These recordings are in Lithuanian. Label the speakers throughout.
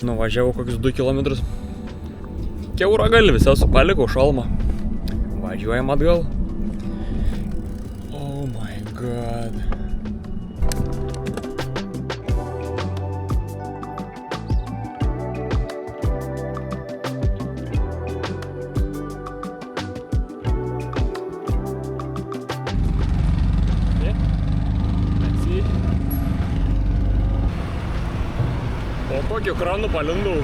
Speaker 1: Nuvažiavau kokius 2 kilometrus. Kiaurą galvis, esu palikau šalmą. Važiuojam atgal. Oh my god. O kokiu kranu palindau.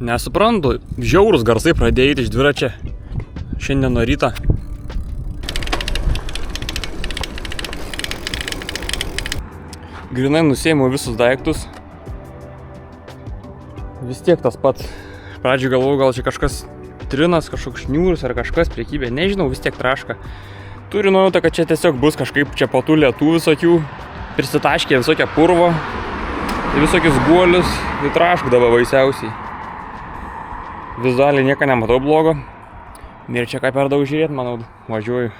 Speaker 1: Nesuprantu, žiaurus garsai pradėjo iš dviračio šiandien nuo ryto. Grinai nusiėmiau visus daiktus. Vis tiek tas pats. Pradžiui galvojau, gal čia kažkas trinas, kažkoks šniūrus ar kažkas priekybė. Nežinau, vis tiek traška. Turiu nuojautą, kad čia tiesiog bus kažkaip čia po tų lietų visokių. Prisitaškė visokią purvą. Visokius guolius. Tai traškdavo baisiausiai. Vizualiai nieko nematau blogo. Ir čia ką per daug žiūrėt, manau, važiuoju.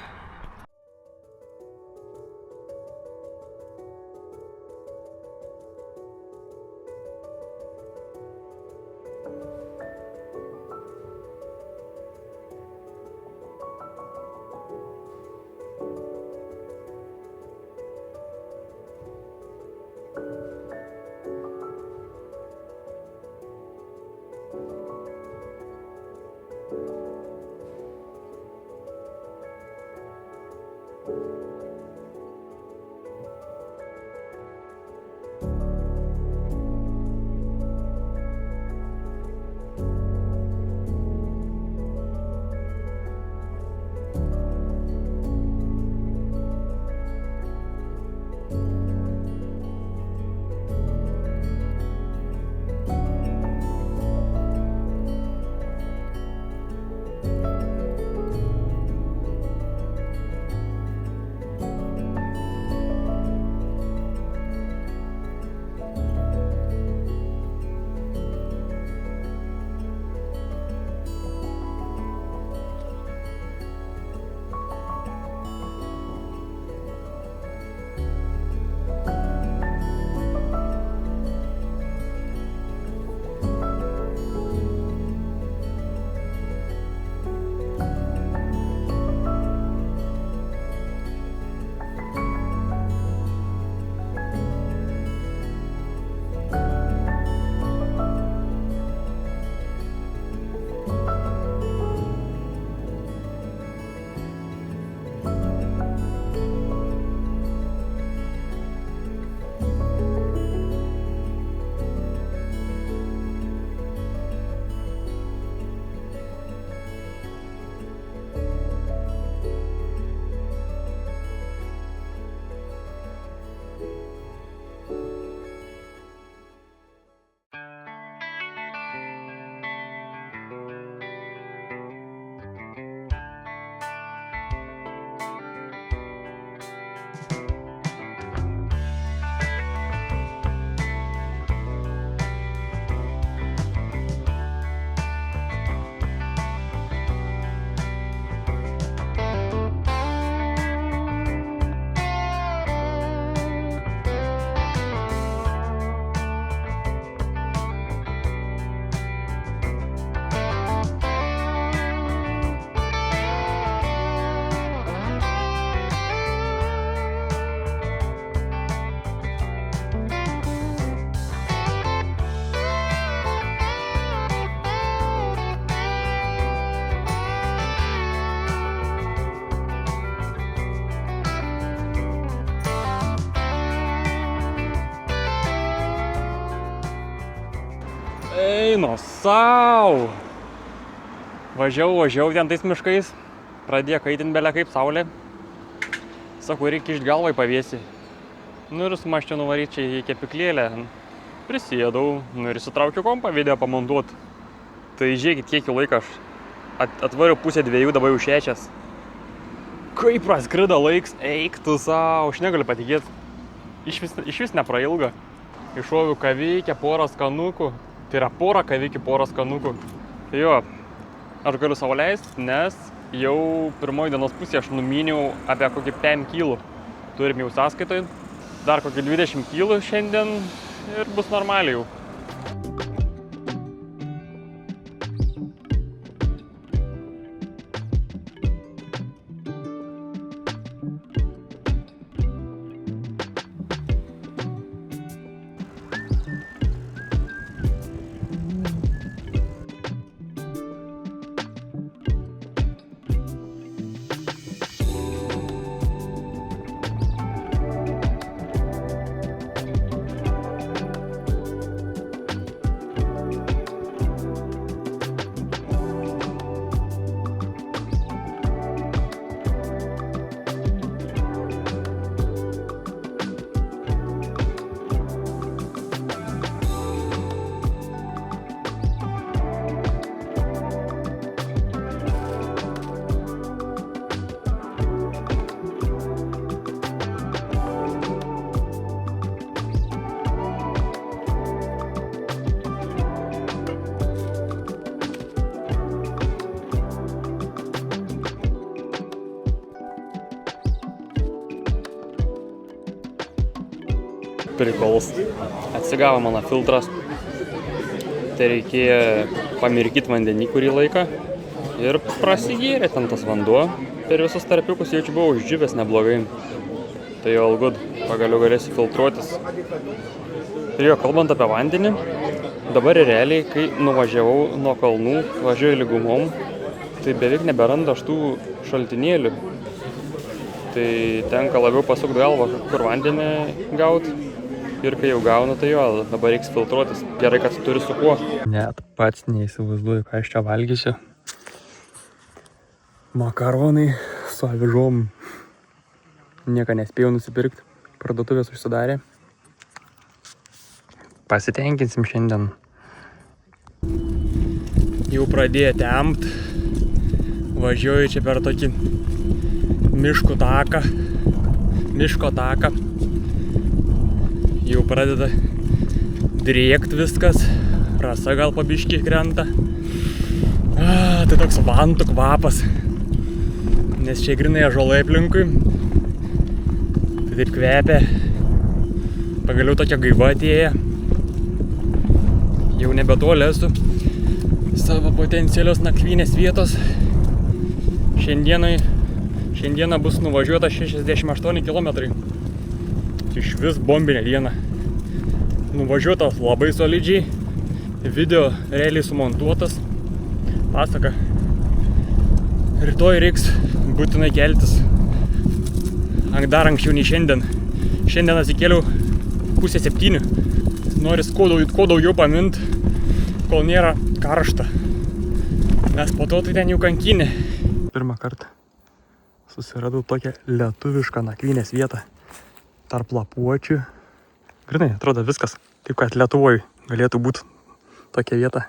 Speaker 1: Einu sau. Važiavau ten tais miškais. Pradėjo kaitint belė kaip saulė. Sakau, reikia iš galvą į pavėsį. Nu ir su maščiu nuvaryti čia į kepiklėlę. Prisėdau, nu ir įsitraukiu kompą video pamontuot. Tai žiūrėkit, kiek laiką aš atvariu 1:30, dabar jau 6. Kaip praskrido laiks, eik tu sau, aš negaliu patikėti. Iš vis neprailga. Iššoviu kavykę, porą skanukų. Tai yra porą kavykių, porą skanukų. Tai jo, aš galiu savo leisti, nes jau pirmoji dienos pusė aš numyniau apie kokį 5 kilų. turim jau sąskaitoj. Dar kokį 20 kg šiandien ir bus normaliai jau. Prikolas. Atsigavo mano filtras. Tai reikėjo pamirkyti vandenį kurį laiką. Ir prasigėrė ten tas vanduo. Per visus tarpiukus jaučiu buvau uždžiūvęs neblogai. Tai all good. Pagaliau galėsiu filtruotis. Ir jo, kalbant apie vandenį, dabar realiai, kai nuvažiavau nuo kalnų, važiuoju lygumom, tai beveik neberanda aš tų šaltinėlių. Tai tenka labiau pasukti galvą, kur vandenį gauti. Ir kai jau gaunu, tai jo, dabar reiks filtruotis. Gerai, kad turi su kuo. Net pats neįsivaizduoju, ką aš čia valgysiu. Makaronai su avižom. Nieko nespėjau nusipirkti. Parduotuvės užsidarė. Pasitenkinsim šiandien. Jau pradėjo temt. Važiuoju čia per tokį miško taką. Jau pradeda drėkt viskas. Rasa gal pabiškį krenta. Tai toks vantų kvapas. Nes čia grinai ąžuolai aplinkui. Tai taip kvepia. Pagaliau tokia gaiva atėję. Jau nebetoli esu savo potencialios nakvynės vietos. Šiandieną bus nuvažiuota 68 km. Iš vis bombinė diena. Nuvažiuotas labai solidžiai. Video realiai sumontuotas. Pasaka. Rytoj reiks būtinai keltis. Dar anksčiau nei šiandien. Šiandien atsikėliau 6:30. Noris kuo daugiau pamint, kol nėra karšta. Nes po to tai ten jau kankinė. Pirmą kartą susiradau tokią lietuvišką nakvynės vietą. Tarp lapuočių. Grinai, atrodo viskas taip, kad Lietuvoj galėtų būti tokia vieta.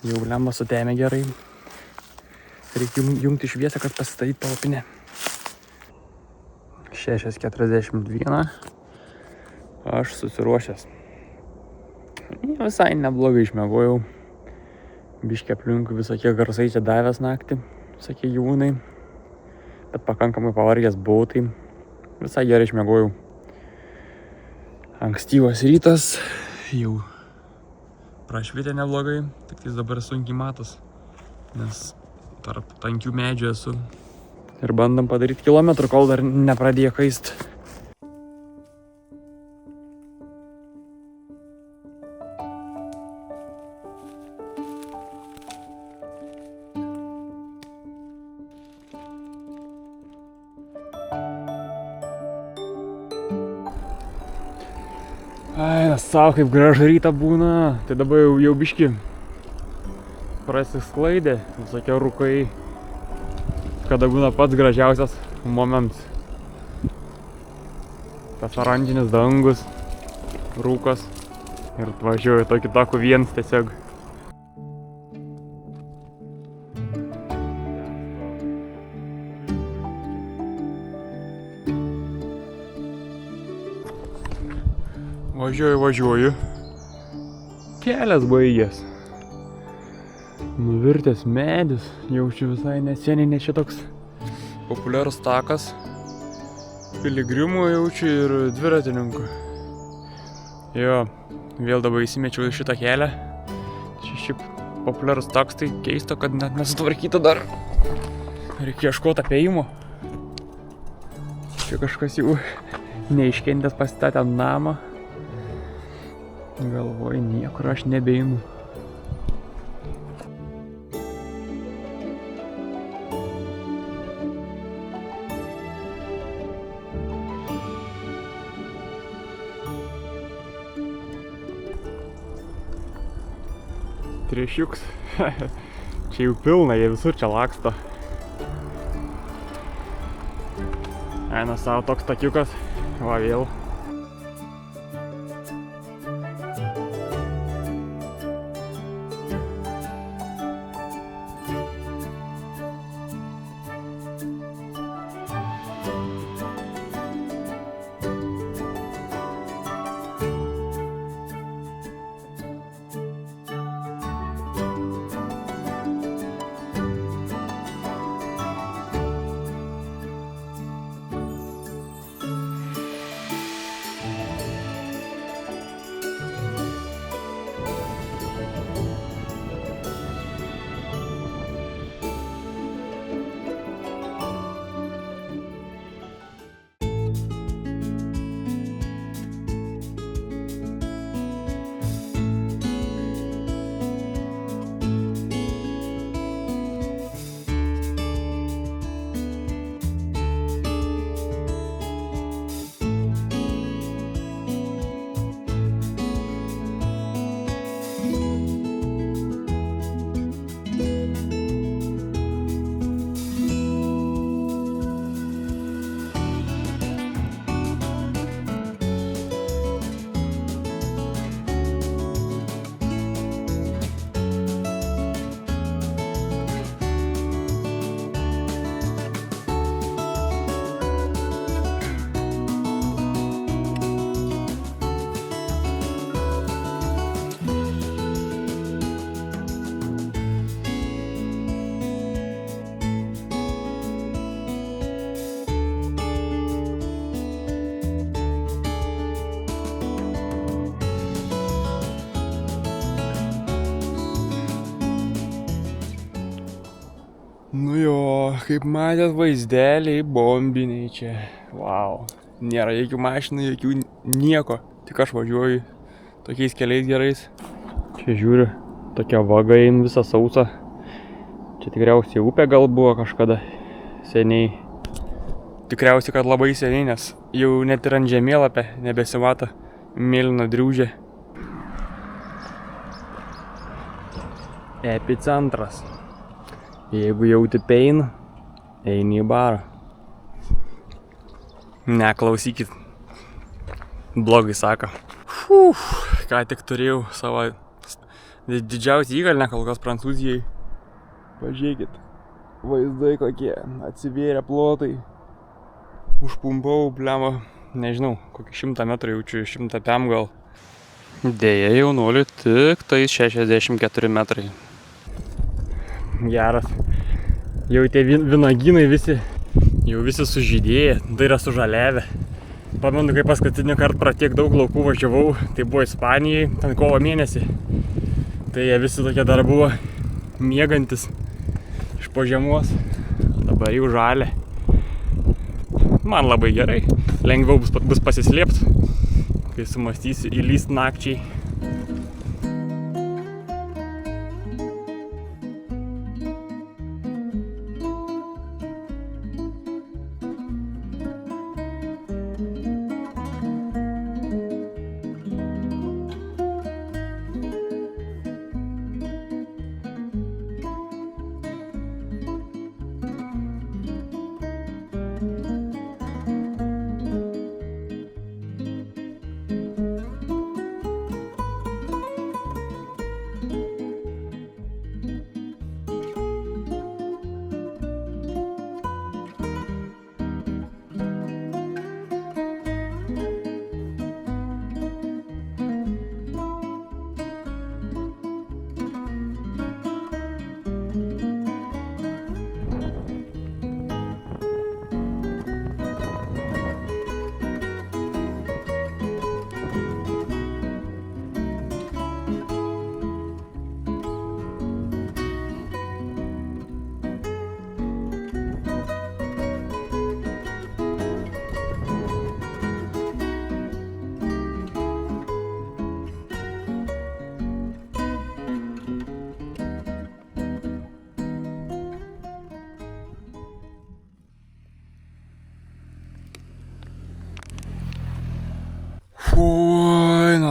Speaker 1: Jau lemba sutemė gerai. Reikia jungti šviesą, kad pasistatyti palapinę. 6:41. Aš susiruošęs. Visai neblogai išmiegojau. Biškį aplinkui visokie garsai čia davęs naktį. Visokie gyvūnai. Bet pakankamai pavargęs buvau, tai visai gerai išmiegojau. Ankstyvas rytas, jau prašvitė neblogai, tik tai dabar sunkiai matos, nes tarp tankių medžių esu. Ir bandom padaryti kilometrų, kol dar nepradėjo kaist. Ai, savo kaip gražu rytą būna, tai dabar jau biški prasisklaidė, visokie rūkai, kada būna pats gražiausias momentas. Tas oranžinis dangus, rūkas ir važiuoju tokį takų viens tiesiog. Važiuoju. Kelias baigęs. Nuvirtęs medis. Jaučiu visai neseniai, nes čia toks populiarus takas. piligrimų jaučiu ir dviratininkų. Jo, vėl dabar įsimečiau šitą kelią. Čia šiaip populiarus toks, tai keisto, kad net nesutvarkyta dar. Reikia ieškoti apėjimo. Čia kažkas jau neiškentęs pasistatė namą. Galvoju, niekur aš nebeinu. Triešiuks. Čia jau pilna, jie visur čia laksto. Eina savo toks takiukas. Va vėl. Nu jo, kaip matėt, vaizdeliai bombiniai čia. Vau. Nėra jokių mašinų, jokių nieko. Tik aš važiuoju tokiais keliais gerais. Čia žiūriu, tokia vaga eina visą sausą. Čia tikriausiai upė gal buvo kažkada seniai. Tikriausiai, kad labai seniai, nes jau net ir ant žemėlapio nebesimato mėlyna driūžė. Epicentras. Jeigu jauti peiną, eini į barą. Neklausykit. Blogai sako. Ką tik turėjau savo didžiausią įkalnę kol kas Prancūzijai. Pažiūrėkit. Vaizdai kokie. Atsivėrė plotai. Užpumpau, blema, nežinau, kokį 100 metrų jaučiu, 105 gal. Deja, jaunuoliui tik tai 64 metrai. Geras. Jau tie vynogynai visi sužydėję, tai yra sužaliavę. Pamenu, kai paskutinį kartą pratiek daug laukų važiavau, tai buvo Ispanijai, ten kovo mėnesį. Tai jie visi tokie dar buvo miegantis iš po žiemos, dabar jau žalia. Man labai gerai, lengviau bus pasislėpti, kai sumąstysiu įlyst nakčiai.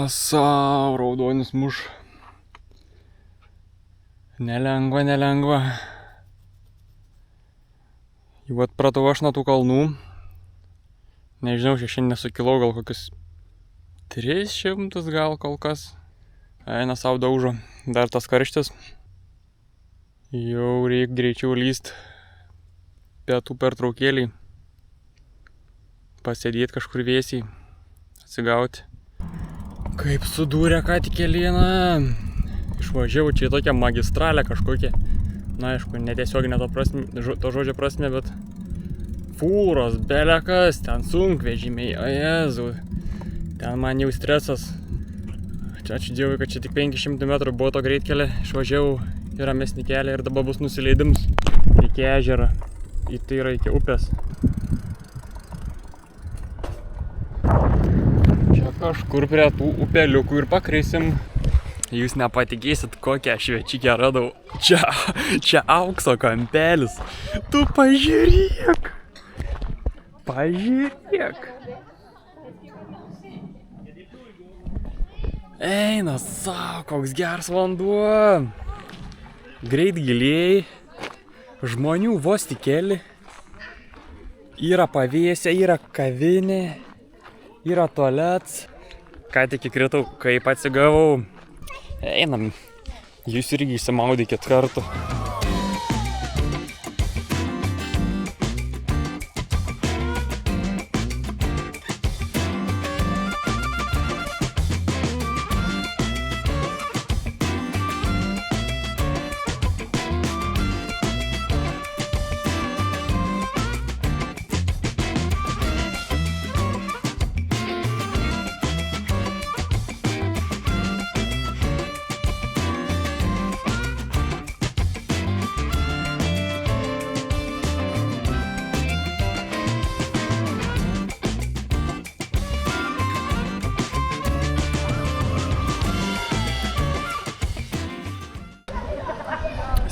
Speaker 1: Sau, raudonis muš. Nelengva. Jau atpratau aš nuo tų kalnų. Nežinau, šiandien nesukilau, gal kokius 300 gal kol kas. Eina sau daužo. Dar tas karštis. Jau reik greičiau lyst pietų pertraukėlį. Pasėdėti kažkur vėsiai. Atsigauti. Kaip sudūrė ką tik kelieną. Išvažiavau čia į tokią magistralę kažkokią. Na aišku, netiesioginė to žodžio prasme, bet fūros, belekas, ten sunkvežimiai, o Jezu. Ten man jau stresas. Ačiū Dievui, kad čia tik 500 metrų buvo to greitkelė. Išvažiavau į ramesnį kelią ir dabar bus nusileidimas iki ežerą. Tai yra iki upės. Čia kažkur prie tų upeliukų ir pakrisim. Jūs nepatikėsit, kokią švečikę radau. Čia aukso kampelis. Tu pažiūrėk. Eina sau, koks geras vanduo. Greit giliai. Žmonių vos tik keli. Yra pavėsė, yra kavinė. Yra tualets. Ką tik įkritau, kaip atsigavau. Einam, jūs irgi išsimaudykit kartu.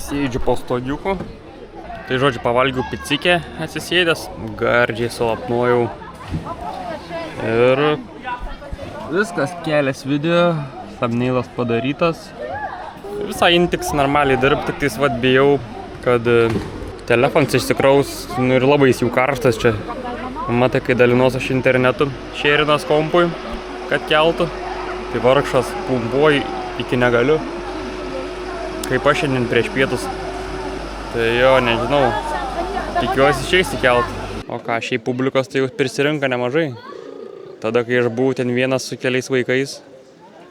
Speaker 1: Sėdžiu po stogiuku. Tai žodžiu, pavalgiau picikę atsisėdęs, gardžiai sulapnojau. Ir viskas, kelias video, thumbnailas padarytas. Visai intiks normaliai dirbt, tik tais vat bijau, kad telefonas išsikraus, nu ir labai jis jau karštas čia. Matai, kai dalinuos aš internetu, šėrinas kompui, kad keltų. Tai vargšas pumpuoju iki negaliu. Kaip aš šiandien prieš pietus. Tai jo, nežinau. Tikiuosi išeis įkelt. O ką, šiaip publikos tai jau prisirinka nemažai. Tada, kai aš buvau ten vienas su keliais vaikais,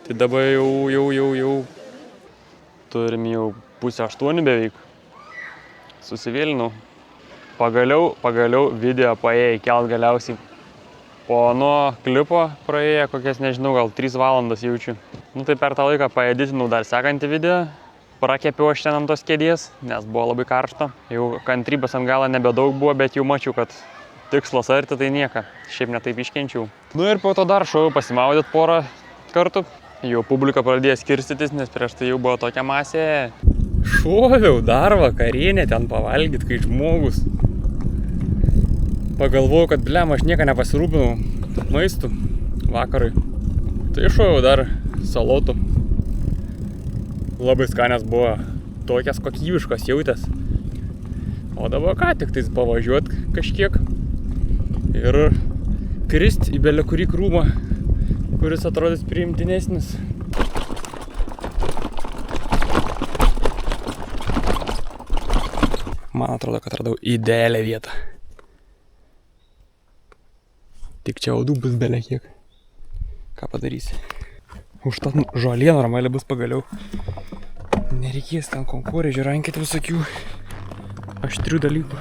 Speaker 1: tai dabar jau turim jau 7:30 beveik. Susivėlinau. Pagaliau video paėjo įkelt galiausiai. Po nuo klipo praėjo kokias, nežinau, gal 3 valandas jaučiu. Nu tai per tą laiką paeditinau dar sekantį video. Prakepiau aš ten ant tos kėdės, nes buvo labai karšta. Jau kantrybės ant galo nebedaug buvo, bet jau mačiau, kad tikslas arti, tai nieka. Šiaip netaip iškenčiau. Nu ir po to dar šoviau pasimaudyt porą kartų. Jau publika pradėjo skirstytis, nes prieš tai jau buvo tokia masė. Šoviau dar vakarienę ten pavalgyt, kai žmogus. Pagalvojau, kad blem, aš nieką nepasirūpinau maistu vakarui. Tai šoviau dar salotų. Labai skanės buvo, tokias kokybiškos jautės. O dabar ką tik tais pavažiuot kažkiek ir krist į belę kurį krūmą, kuris atrodys priimtinesnis. Man atrodo, kad radau idealią vietą. Tik čia audų bus belė kiek. Ką padarysi? Užtat žolė normaliai bus pagaliau. Nereikės ten konkorėžių rankėti visokių aštrių dalykų.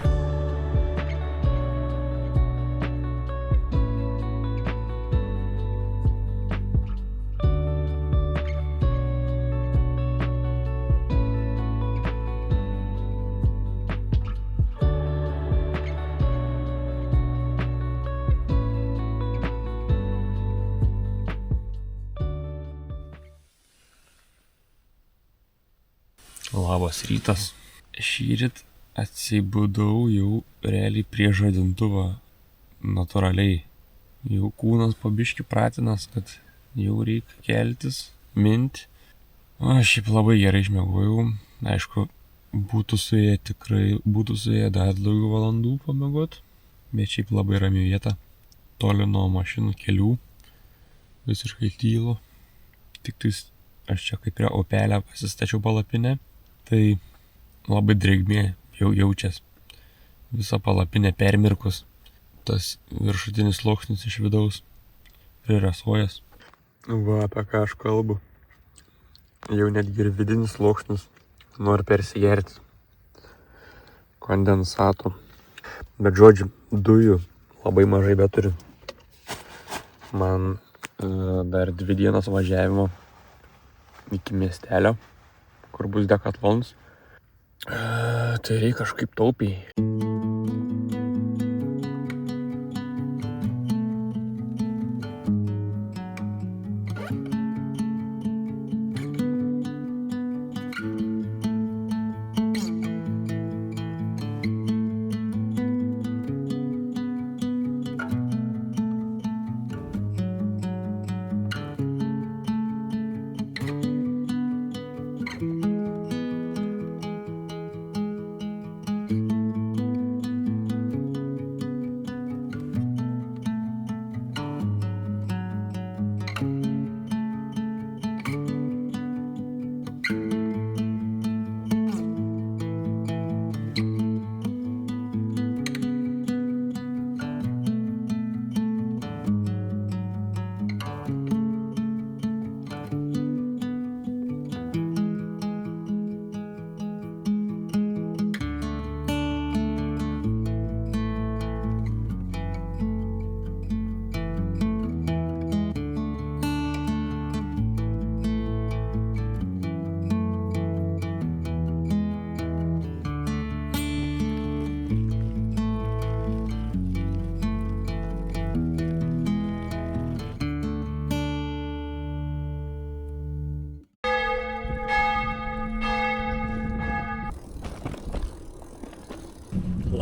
Speaker 1: Labas rytas. Šįryt atsibudau jau realiai prie žadintuvą natūraliai. Jau kūnas po biškį pratinas, kad jau reikia keltis, minti. Aš šiaip labai gerai išmiegojau. Aišku, būtų suėję dar daugiau valandų pamiegot. Bet šiaip labai rami vieta. Toli nuo mašinų kelių. Visiškai tylu. Tik tais aš čia kaip prie upelę pasistačiau palapinę. Tai labai drėgmė jau jaučias. Visa palapinė permirkus. Tas viršutinis sluoksnis iš vidaus prirasojas. Va, apie ką aš kalbu. Jau netgi ir vidinis sluoksnis nori persigerti kondensatų. Bet žodžiu, dujų labai mažai beturiu. Man dar 2 dienas važiavimo iki miestelio, kur bus Decathlons. Tai reikia kažkaip taupiai.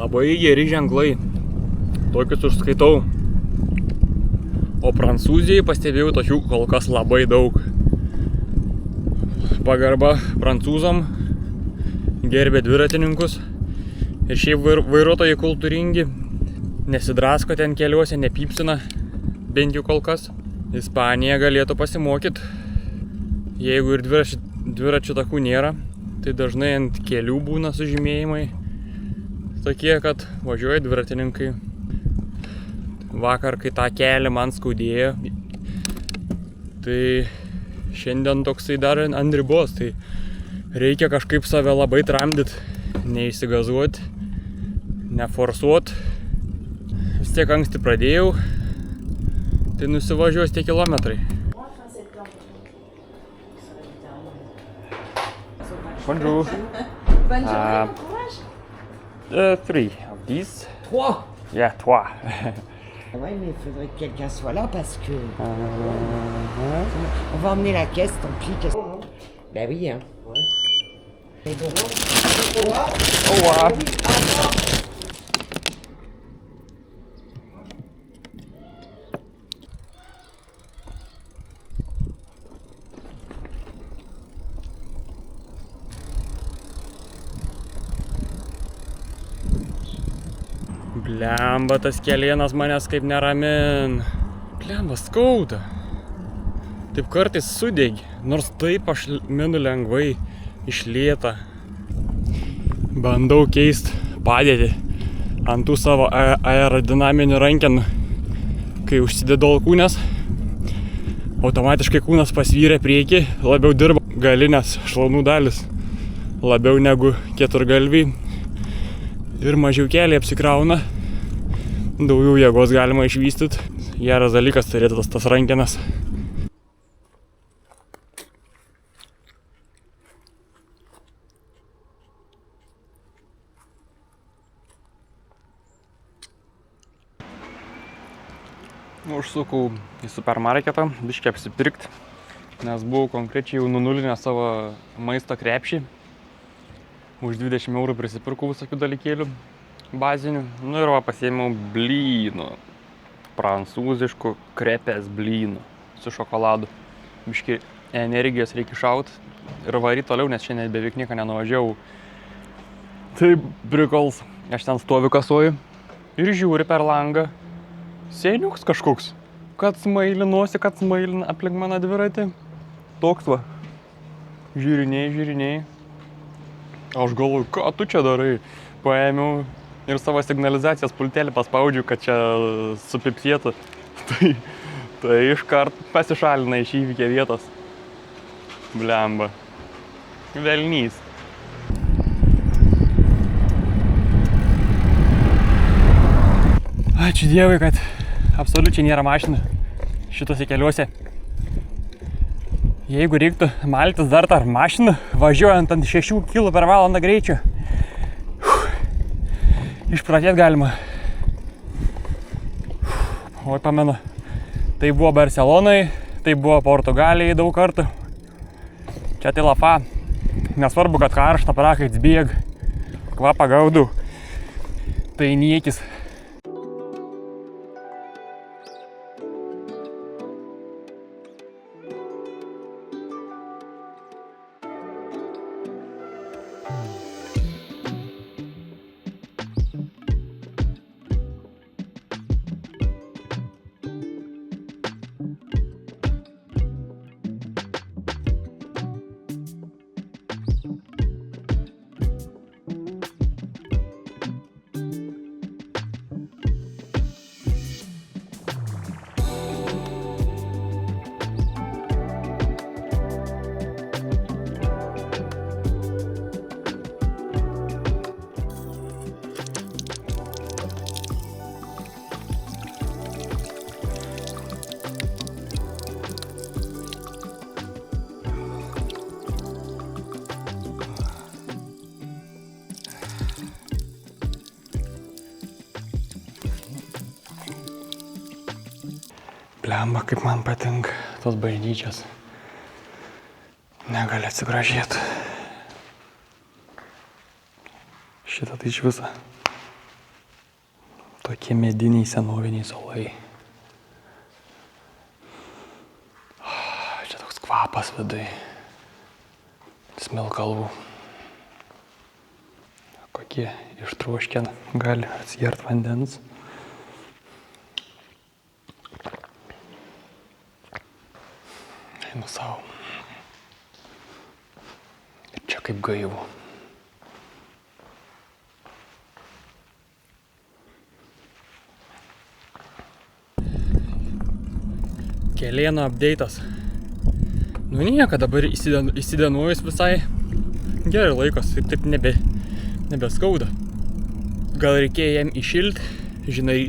Speaker 1: Labai geri ženklai, tokius užskaitau, o Prancūzijai pastebėjau tokių kol kas labai daug. Pagarba prancūzam, gerbė dviratininkus ir šiaip vairuotojai kultūringi, nesidrasko ten keliuose, nepypsina, bent jau kol kas. Ispanija galėtų pasimokyti, jeigu ir dviračių takų nėra, tai dažnai ant kelių būna sužymėjimai. Tokie, kad važiuoja dviratininkai. Vakar, kai tą kelią man skaudėjo, tai šiandien toksai dar ant ribos, tai reikia kažkaip save labai tramdyt, neįsigazuot, neforsuot. Vis tiek anksti pradėjau, tai nusivažiuos tie kilometrai. Bonjour.
Speaker 2: Bonne journée, bon courage.
Speaker 1: 3 of these.
Speaker 2: 3.
Speaker 1: Yeah, 3.
Speaker 2: Ouais, mais il faudrait que quelqu'un soit là parce que... On va emmener la caisse, tant pis. Bah oui, hein. Ouais. Mais bon.
Speaker 1: Au revoir. Blemba, tas kelienas manęs kaip neramin. Blemba, skauda. Taip kartais sudegi, nors taip aš minu lengvai, iš lėta. Bandau keist padėtį ant tų savo aerodinaminių rankenų. Kai užsidedu alkūnes, automatiškai kūnas pasvyrė priekį, labiau dirba galinės šlaunų dalis, labiau negu keturgalviai. Ir mažiau keliai apsikrauna, daugiau jėgos galima išvystyti. Geras dalykas turėti tas rankenas. Užsukau į supermarketą, biškį apsipirkti, nes buvau konkrečiai jau nunulinę savo maisto krepšį. Už 20 eurų prisipirkau visokių dalykėlių bazinių. Nu ir va, pasiėmiau blynų. Prancūziškų krepės blynų su šokoladu. Biški energijos reikia šaut ir varyti toliau, nes šiandien beveik nieko nenuvažiavau. Tai prikols. Aš ten stoviu kasoju ir žiūri per langą. Seniuks kažkoks. Kad smailinuosi, kad smailina aplink mano dviratį. Toks va. Žiūriniai. Aš galvoju, ką tu čia darai? Paėmiau ir savo signalizacijos pultelį paspaudžiu, kad čia supipsėtų. Tai iškart pasišalina iš įvykio vietos. Blemba. Velnys. Ačiū Dievui, kad absoliučiai nėra mašinų šitose keliuose. Jeigu reiktų maltis dar tarp mašinų, važiuojant ant 6 km per valandą greičio, išpratėt galima. Oi, pamenu, tai buvo Barcelonai, tai buvo Portugalijai daug kartų. Čia tai lafa. Nesvarbu, kad karšta, prakaits bėg, kvapą gaudau. Tai niekis. Blemba, kaip man patinka tos bažnyčios. Negali atsigražėti. Šitą tai iš viso. Tokie mediniai senoviniai suolai. Čia toks kvapas vidui. Smilkalvų. Kokie ištroškę gali atsigerti vandens. Einu savo. Ir čia kaip gaivu. Kelėno update'as. Nu nieko, dabar įsidienojus visai gerai laikos ir taip nebeskauda. Gal reikėjo jam išilti, žinai,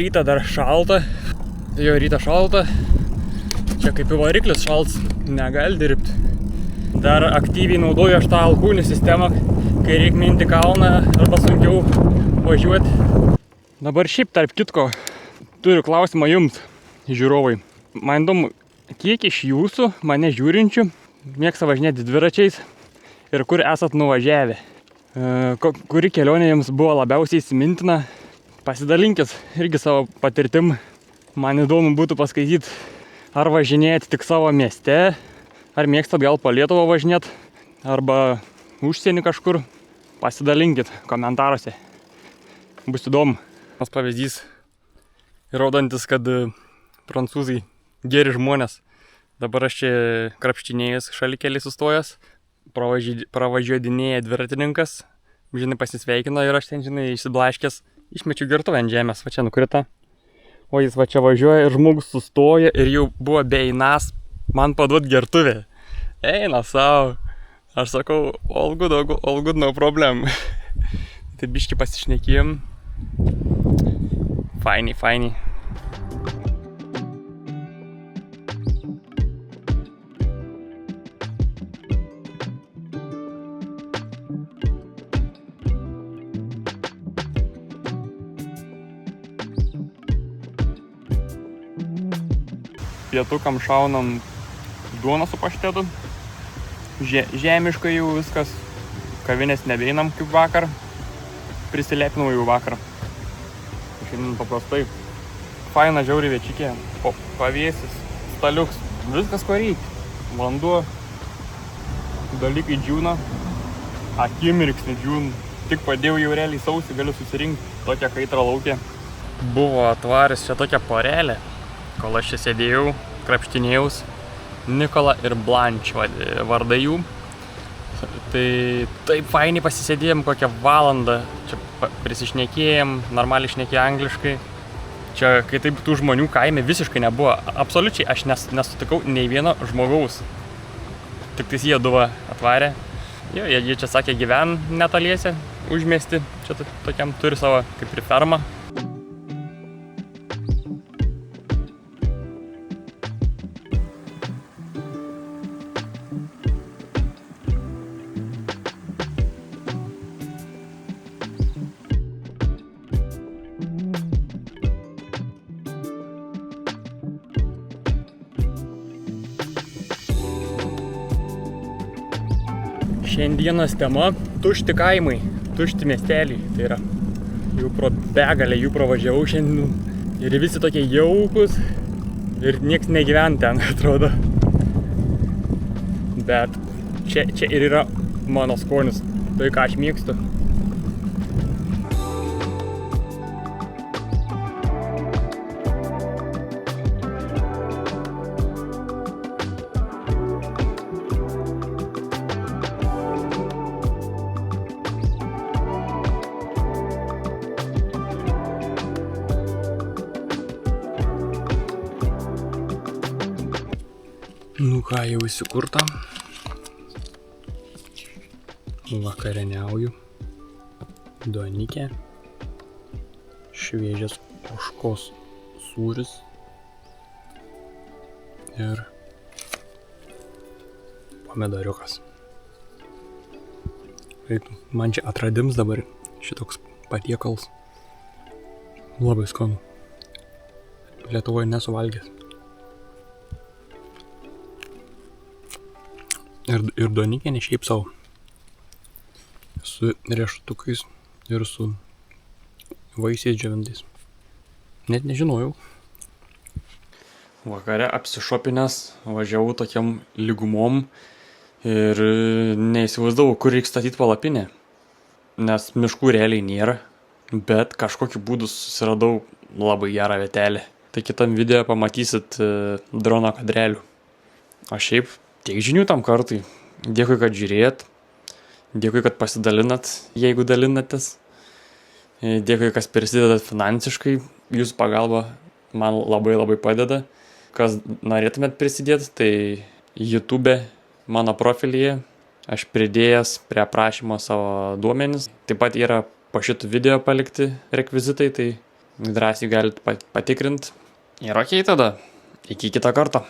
Speaker 1: rytą dar šalta. Jo rytą šalta. Čia kaip į variklis šalts, negali dirbti. Dar aktyviai naudoju aš tą alkūnių sistemą, kai reik minti kalną arba sunkiau važiuoti. Dabar šiaip tarp kitko turiu klausimą jums, žiūrovai. Man įdomu, kiek iš jūsų, mane žiūrinčių, mėgsta važinėti dviračiais ir kur esat nuvažiavę. Kuri kelionė jums buvo labiausiai įsimintina, pasidalinkit irgi savo patirtim. Man įdomu būtų paskaityti, ar važinėjate tik savo mieste, ar mėgstat gal po Lietuvą važinėti, arba užsienį kažkur. Pasidalinkit komentaruose. Bus įdomu. Tas pavyzdys, įrodantis, kad prancūzai geri žmonės. Dabar aš čia krapštinėjus šalikelį sustojęs, pravažiuodinėja dviratininkas, žinai, pasisveikino ir aš ten, žinai, išsiblaškęs, išmečiu gertuvę ant žemės, va čia nukrita. O jis va čia važiuoja ir žmogus sustoja ir jau buvo beeinas man paduot gertuvę. Eina savo. Aš sakau, all good, no problem. Tai biškį pasišnekėjom. Fainiai. Pietukam šaunam duoną su paštetu. Žemiškai jau viskas. Kavinės nebeinam kaip vakar. Prisilepinau jau vakar. Šiandien paprastai faina žiauriai viečikė, pavėsis, staliuks, viskas ko reikia. Vanduo, dalykai džiūna, akimirksnį džiūna. Tik padėjau jau realiai sausį, galiu susirinkti tokią kaitrą laukę. Buvo atvaręs čia tokią porelę, kol aš čia sėdėjau, krapštinėjaus. Nikola ir Blanche vardai jų. Tai taip fainiai pasisėdėjom kokią valandą, čia prisišnekėjom, normaliai šnekėjo angliškai. Čia, kai taip tų žmonių kaime visiškai nebuvo, absoliučiai aš nesutikau nei vieno žmogaus. Tik tais jie du atvarė. Jo, jie čia sakė gyven netoliese, užmiesti, čia tokiam turi savo kaip ir fermą. Šiandienos tema – tušti kaimai, tušti miesteliai. Tai yra, jau pro begalę jų pravažiavau šiandien ir visi tokie jaukus ir nieks negyvena ten, atrodo. Bet čia ir yra mano skonis, tai ką aš mėgstu. Nu ką, jau įsikurta. Vakarieniauju. Duonikė. Šviežias ožkos sūris. Ir pomidoriukas. Man čia atradims dabar šitoks patiekals. Labai skanu. Lietuvoje nesuvalgęs. Ir duonikė ne šiaip savo. Su riešutukais ir su vaisiais džiovintais. Net nežinojau. Vakare apsišopinęs, važiavau tokiam lygumom ir neįsivaizdavau, kur reikia statyti palapinę. Nes miškų realiai nėra, bet kažkokiu būdu susiradau labai gerą vietelę. Tai kitam video pamatysit drono kadrelių. O šiaip tiek žinių tam kartui. Dėkui, kad žiūrėjot. Dėkui, kad pasidalinat, jeigu dalinatės. Dėkui, kas prisidedat finansiškai. Jūsų pagalba man labai padeda. Kas norėtumėt prisidėti, tai YouTube mano profilyje. Aš pridėjęs prie aprašymo savo duomenis. Taip pat yra po šitų video palikti rekvizitai, tai drąsiai galite patikrinti. Ir okei tada. Iki kito karto.